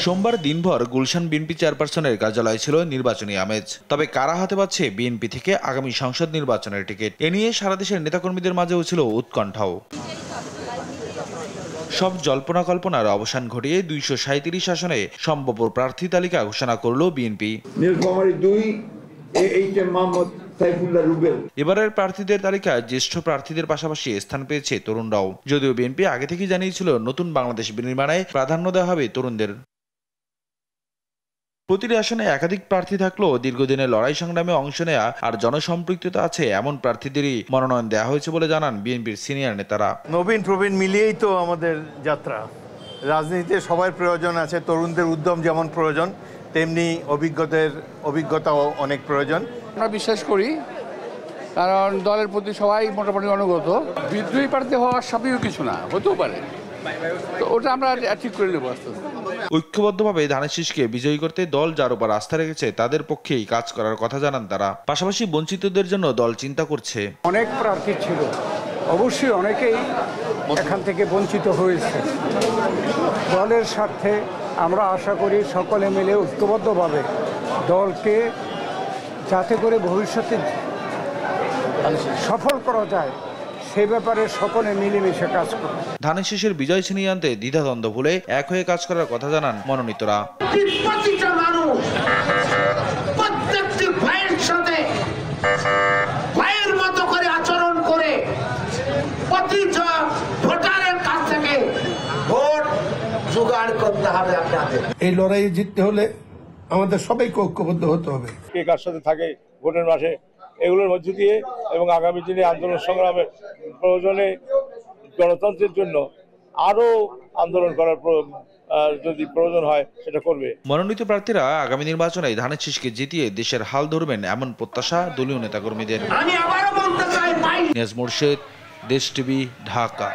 সোমবার দিনভর গুলশান বিএনপি চেয়ারপারসনের কার্যালয়ে ছিল নির্বাচনী আমেজ। তবে কারা হাতে পাচ্ছে বিএনপি থেকে আগামী সংসদ নির্বাচনের টিকিট, এ নিয়ে সারা দেশের নেতাকর্মীদের মাঝেও ছিল উৎকণ্ঠাও। সব জল্পনা কল্পনার অবসান ঘটিয়ে 237 আসনে সম্ভাব্য প্রার্থী তালিকা ঘোষণা করল বিএনপি। এবারের প্রার্থীদের তালিকায় জ্যেষ্ঠ প্রার্থীদের পাশাপাশি স্থান পেয়েছে তরুণরাও। যদিও বিএনপি আগে থেকেই জানিয়েছিল নতুন বাংলাদেশ বিনির্মাণে প্রাধান্য দেওয়া হবে তরুণদের। প্রতিটি আসনে একাধিক প্রার্থী থাকলেও দীর্ঘদিনের লড়াই সংগ্রামে অংশ নেয়া আর জনসম্পৃক্ততা আছে এমন প্রার্থীদেরই মনোনয়ন দেওয়া হয়েছে বলে জানান বিএনপির সিনিয়র নেতারা। নবীন প্রবীণ মিলিয়েই তো আমাদের যাত্রা। রাজনীতিতে সবার প্রয়োজন আছে, তরুণদের উদ্যম যেমন প্রয়োজন তেমনি অভিজ্ঞতাও অনেক প্রয়োজন। আমরা বিশ্বাস করি, কারণ দলের প্রতি সবাই মোটামুটি অনুগত। বিদ্রোহী প্রার্থী হওয়ার স্বাভাবিক কিছু না, হতেও পারে, তো ওটা আমরা ঠিক করে নেব আস্তে আস্তে। ঐক্যবদ্ধভাবে ধানের শীষকে বিজয়ী করতে দল যার উপর আস্থা রেখেছে তাদের পক্ষেই কাজ করার কথা জানান তারা। পাশাপাশি বঞ্চিতদের জন্য দল চিন্তা করছে। অনেক প্রার্থী ছিল, অবশ্যই অনেকেই এখান থেকে বঞ্চিত হয়েছে। দলের স্বার্থে আমরা আশা করি সকলে মিলে ঐক্যবদ্ধভাবে দলকে যাতে করে ভবিষ্যতে সফল করা যায় সেই ব্যাপারে সকলে মিলেমিশে কাজ করবে। ধানের শীষের বিজয় ছিনিয়ে আনতে দ্বিধাদ্বন্দ্ব ভুলে এক হয়ে কাজ করার কথা জানান মনোনীতরা। প্রতিটা মানুষ প্রত্যেকটি ভাইয়ের সাথে ভাইয়ের মতো করে আচরণ করে প্রতিটা ভোটারের কাছ থেকে ভোট জোগাড় করতে হবে আপনাদের। এই লড়াইয়ে জিততে হলে আমাদের সবাইকে ঐক্যবদ্ধ হতে হবে। কে কার সাথে থাকে ভোটের মাসে, এগুলোর মধ্যে দিয়ে এবং আগামী দিনে আন্দোলন সংগ্রামের প্রয়োজনে গণতন্ত্রের জন্য আরো আন্দোলন করার যদি প্রয়োজন হয় সেটা করবে। মনোনীত প্রার্থীরা আগামী নির্বাচনে ধানের শীষকে জিতিয়ে দেশের হাল ধরবেন এমন প্রত্যাশা দলীয় নেতাকর্মীদের। আমি আবারও বলতে চাই, নিয়াজ মুর্শেদ, দেশ টিভি, ঢাকা।